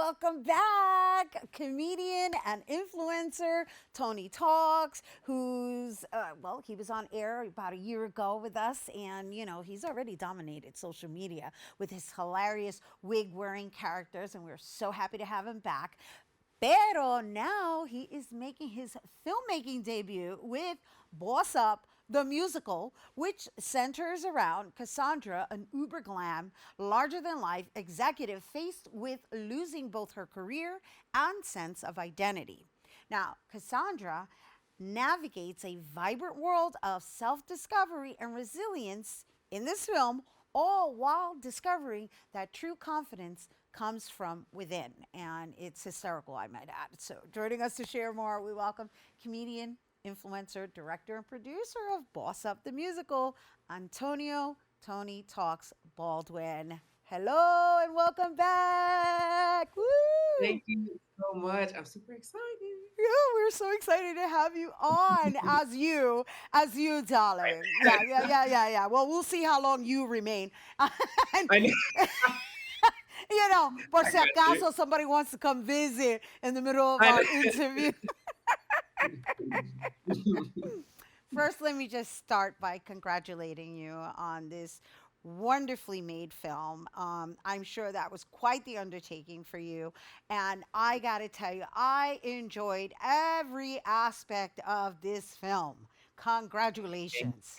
welcome back. Comedian and influencer Tony Talks, he was on air about a year ago with us, and he's already dominated social media with his hilarious wig wearing characters, and we're so happy to have him back. Pero now he is making his filmmaking debut with Boss Up, the musical, which centers around Cassandra, an uber glam, larger than life executive faced with losing both her career and sense of identity. Now, Cassandra navigates a vibrant world of self discovery and resilience in this film, all while discovering that true confidence comes from within. And it's hysterical, I might add. So, joining us to share more, we welcome comedian, influencer, director, and producer of Boss Up the Musical, Antonio Tony Talks Baldwin. Hello and welcome back. Woo! Thank you so much. I'm super excited. Yeah, we're so excited to have you on as you, darling. Yeah. Well, we'll see how long you remain. And, I know. por I si got you. acaso somebody wants to come visit in the middle of I our know. interview. First, let me just start by congratulating you on this wonderfully made film. I'm sure that was quite the undertaking for you. And I got to tell you, I enjoyed every aspect of this film. Congratulations.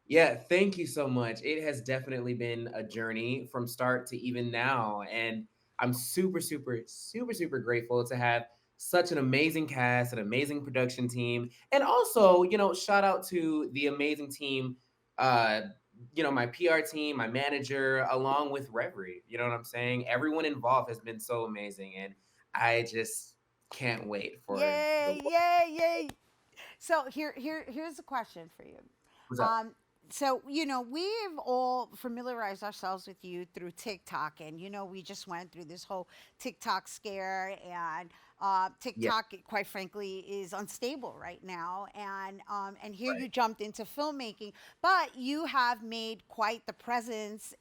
Yeah, thank you so much. It has definitely been a journey from start to even now. And I'm super, super, super, super grateful to have such an amazing cast, an amazing production team. And also, shout out to the amazing team, uh, my PR team, my manager, along with Reverie. You know what I'm saying? Everyone involved has been so amazing. And I just can't wait for the Yay, yay, yay. So here's a question for you. what's up. Um, we've all familiarized ourselves with you through TikTok, and we just went through this whole TikTok scare, and Yeah, TikTok, quite frankly, is unstable right now. And here you right. jumped into filmmaking, but you have made quite the presence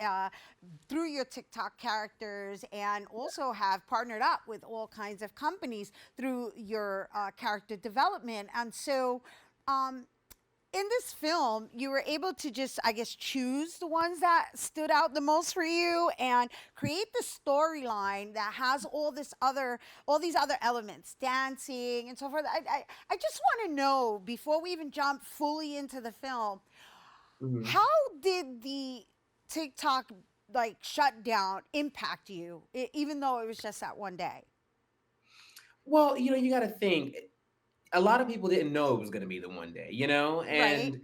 through your TikTok characters, and also have partnered up with all kinds of companies through your character development. And so, um, in this film, you were able to just, I guess, choose the ones that stood out the most for you and create the storyline that has all these other elements, dancing and so forth. I just want to know, before we even jump fully into the film, Mhm. how did the TikTok like shutdown impact you, even though it was just that one day? Well, you got to think. A lot of people didn't know it was going to be the one day, Right? and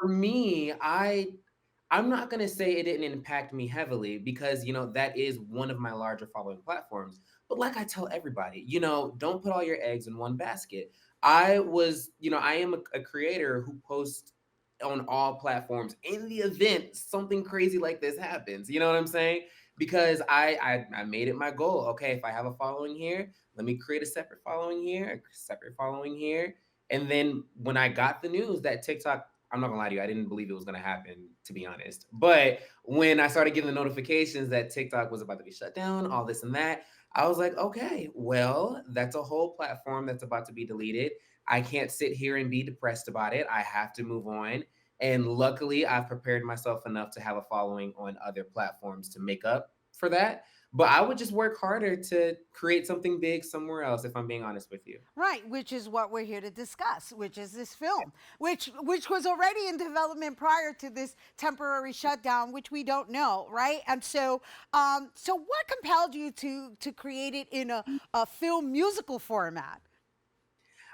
for me, I'm not going to say it didn't impact me heavily because that is one of my larger following platforms. But like I tell everybody, don't put all your eggs in one basket. I am a creator who posts on all platforms in the event something crazy like this happens. You know what I'm saying? Because I made it my goal. Okay, if I have a following here, let me create a separate following here, a separate following here. And then when I got the news that TikTok, I'm not gonna lie to you, I didn't believe it was gonna happen, to be honest. But when I started getting the notifications that TikTok was about to be shut down, all this and that, I was like, okay, well, that's a whole platform that's about to be deleted. I can't sit here and be depressed about it. I have to move on. And luckily, I've prepared myself enough to have a following on other platforms to make up for that. But I would just work harder to create something big somewhere else, if I'm being honest with you. Right, which is what we're here to discuss, which is this film, which was already in development prior to this temporary shutdown, which we don't know, right? And so, so what compelled you to create it in a film musical format?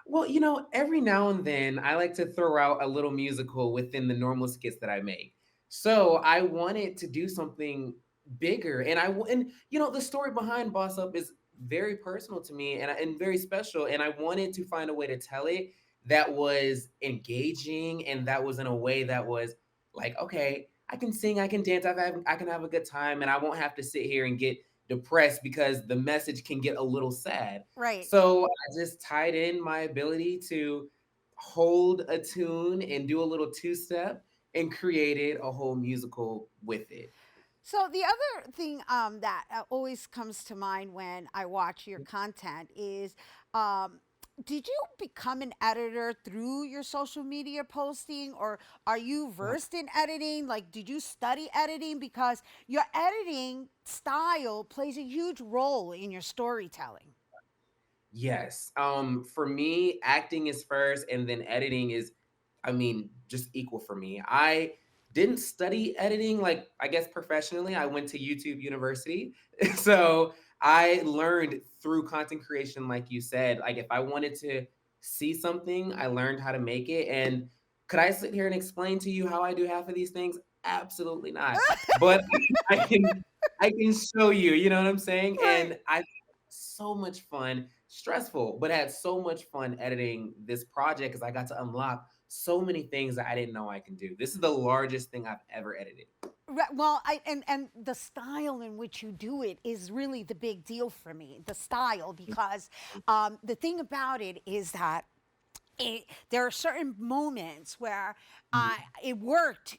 Well, every now and then I like to throw out a little musical within the normal skits that I make. So I wanted to do something bigger, and the story behind Boss Up is very personal to me and very special, and I wanted to find a way to tell it that was engaging and that was in a way that was like, okay, I can sing, I can dance, I can have a good time, and I won't have to sit here and get depressed because the message can get a little sad. Right. So I just tied in my ability to hold a tune and do a little two step and created a whole musical with it. So the other thing that always comes to mind when I watch your content is, um, did you become an editor through your social media posting, or are you versed in editing? Like, did you study editing? Because your editing style plays a huge role in your storytelling. Yes. For me, acting is first and then editing is, I mean, just equal for me. I didn't study editing, like, I guess professionally. I went to YouTube University. So I learned through content creation, like you said. Like, if I wanted to see something, I learned how to make it. And could I sit here and explain to you how I do half of these things? Absolutely not. But I can I can show you, you know what I'm saying? Right. And I so much fun, stressful, but had so much fun editing this project because I got to unlock so many things that I didn't know I can do. This is the largest thing I've ever edited. Right, well, and the style in which you do it is really the big deal for me. The style, because the thing about it is that there are certain moments where it worked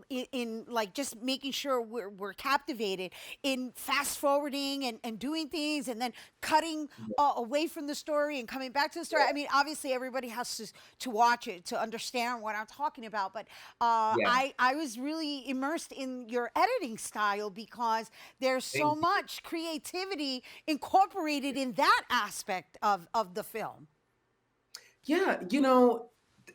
in like just making sure we're captivated in fast forwarding and doing things and then cutting away from the story and coming back to the story. I mean, obviously everybody has to watch it to understand what I'm talking about, but Yeah. I was really immersed in your editing style because there's so Thank you. much creativity incorporated in that aspect of the film. Yeah,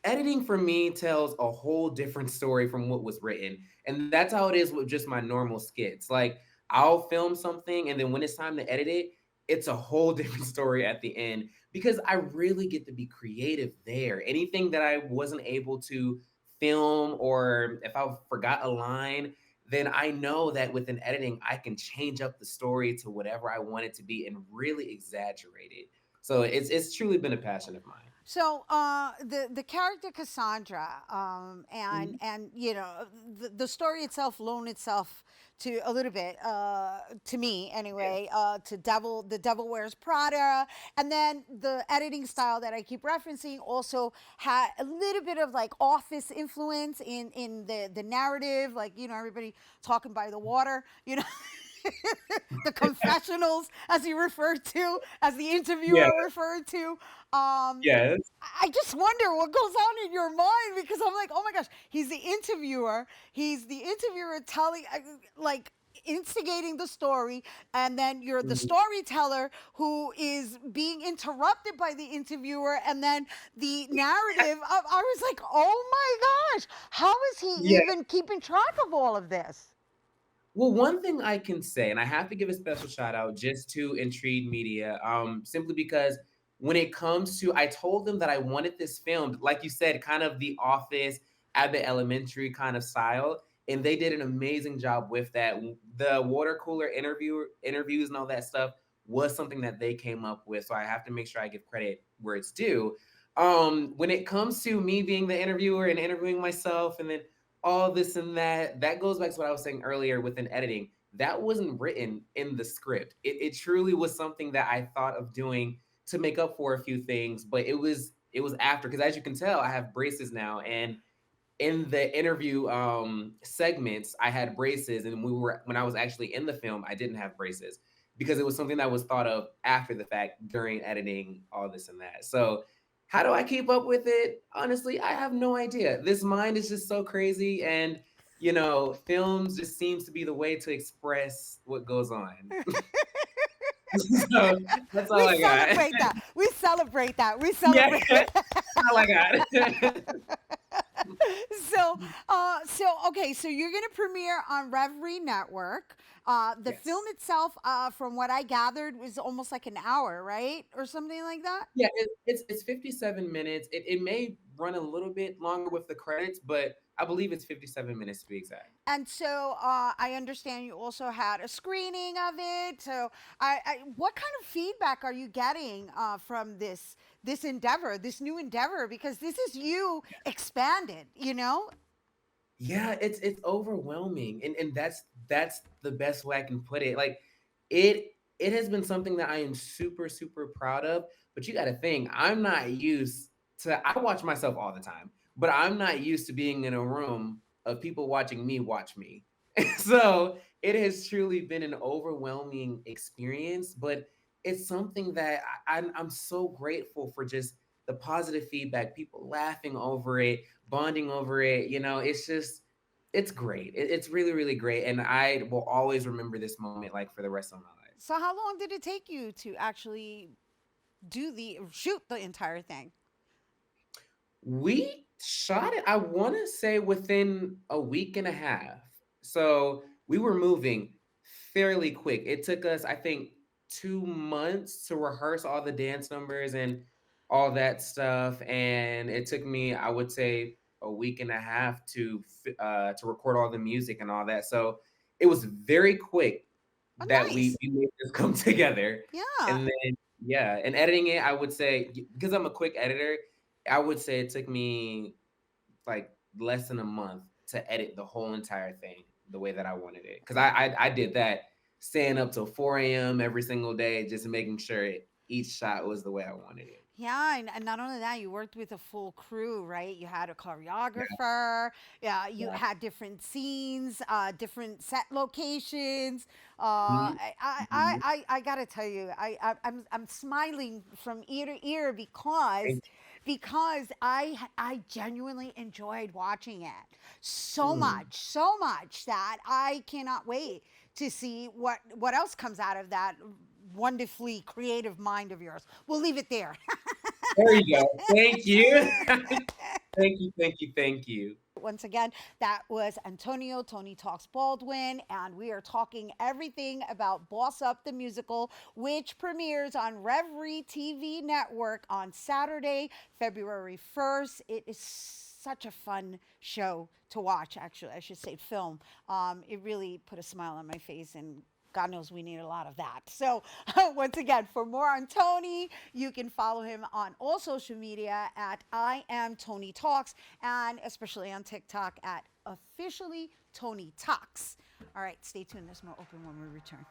editing for me tells a whole different story from what was written. And that's how it is with just my normal skits. Like, I'll film something and then when it's time to edit it, it's a whole different story at the end because I really get to be creative there. Anything that I wasn't able to film or if I forgot a line, then I know that with an editing, I can change up the story to whatever I want it to be and really exaggerate it. So it's truly been a passion of mine. So the character Cassandra, Mhm. and you know the story itself loaned itself to a little bit to me Yeah. anyway, to the Devil Wears Prada, and then the editing style that I keep referencing also had a little bit of like Office influence in the narrative, like everybody talking by the water, the confessionals, as he referred to, as the Yeah. interviewer referred to. Yes. I just wonder what goes on in your mind because I'm like, oh my gosh, he's the interviewer. He's the interviewer telling, like, instigating the story, and then you're the Mhm. storyteller who is being interrupted by the interviewer, and then the narrative. I was like, oh my gosh, how is he Yeah. even keeping track of all of this? Well, one thing I can say, and I have to give a special shout out just to Intrigue Media, simply because when it comes to, I told them that I wanted this filmed, like you said, kind of the Office, Abbott Elementary kind of style, and they did an amazing job with that. The water cooler interviews and all that stuff was something that they came up with, so I have to make sure I give credit where it's due. When it comes to me being the interviewer and interviewing myself, and then all this and that. That goes back to what I was saying earlier with an editing. That wasn't written in the script. It truly was something that I thought of doing to make up for a few things, but it was after because as you can tell, I have braces now, and in the interview segments, I had braces, and when I was actually in the film, I didn't have braces because it was something that was thought of after the fact during editing, all this and that. So, how do I keep up with it? Honestly, I have no idea. This mind is just so crazy, and films just seems to be the way to express what goes on. So that's all We I got. celebrate that. We celebrate that. We Yeah, celebrate. that's all I got. Okay, so you're gonna premiere on Reverie Network. The film Yes. itself, from what I gathered, was almost like an hour, right, or something like that. Yeah, it's 57 minutes. It may run a little bit longer with the credits, but I believe it's 57 minutes to be exact. And so I understand you also had a screening of it. So, what kind of feedback are you getting from this endeavor, this new endeavor? Because this is you expanded, you know. Yeah, it's overwhelming, and that's the best way I can put it. Like, it has been something that I am super super proud of. But you got to think, I'm not used to. I watch myself all the time, but I'm not used to being in a room of people watching me watch me. So it has truly been an overwhelming experience, but it's something that I'm so grateful for, just the positive feedback, people laughing over it, bonding over it. It's just, it's great. It's really, really great. And I will always remember this moment like for the rest of my life. So how long did it take you to actually do the shoot the entire thing? We shot it, I want to say, within a week and a half. So we were moving fairly quick. It took us, I think, 2 months to rehearse all the dance numbers and all that stuff. And it took me, I would say, a week and a half to record all the music and all that. So it was very quick Oh, that we, nice. we made this come together. Yeah. And then, yeah, and editing it, I would say, because I'm a quick editor, I would say it took me like less than a month to edit the whole entire thing the way that I wanted it. Because I did that staying up till 4 a.m. every single day, just making sure each shot was the way I wanted it. Yeah, and not only that, you worked with a full crew, right? You had a Yeah. choreographer, yeah, you Yeah. had different scenes, different set locations. Mhm. Mhm. I gotta tell you, I'm smiling from ear to ear because Thank I genuinely enjoyed watching it you. so much that I cannot wait to see what else comes out of that wonderfully creative mind of yours. We'll leave it there. There you go. Thank you. Thank you. Thank you. Thank you. Once again, that was Antonio Tony Talks Baldwin, and we are talking everything about Boss Up the Musical, which premieres on Reverie TV Network on Saturday, February 1st. It is such a fun show to watch, actually, I should say film. It really put a smile on my face, and God knows we need a lot of that. So, once again, for more on Tony, you can follow him on all social media at I am Tony Talks, and especially on TikTok at officially Tony Talks. All right, stay tuned. There's more open when we return.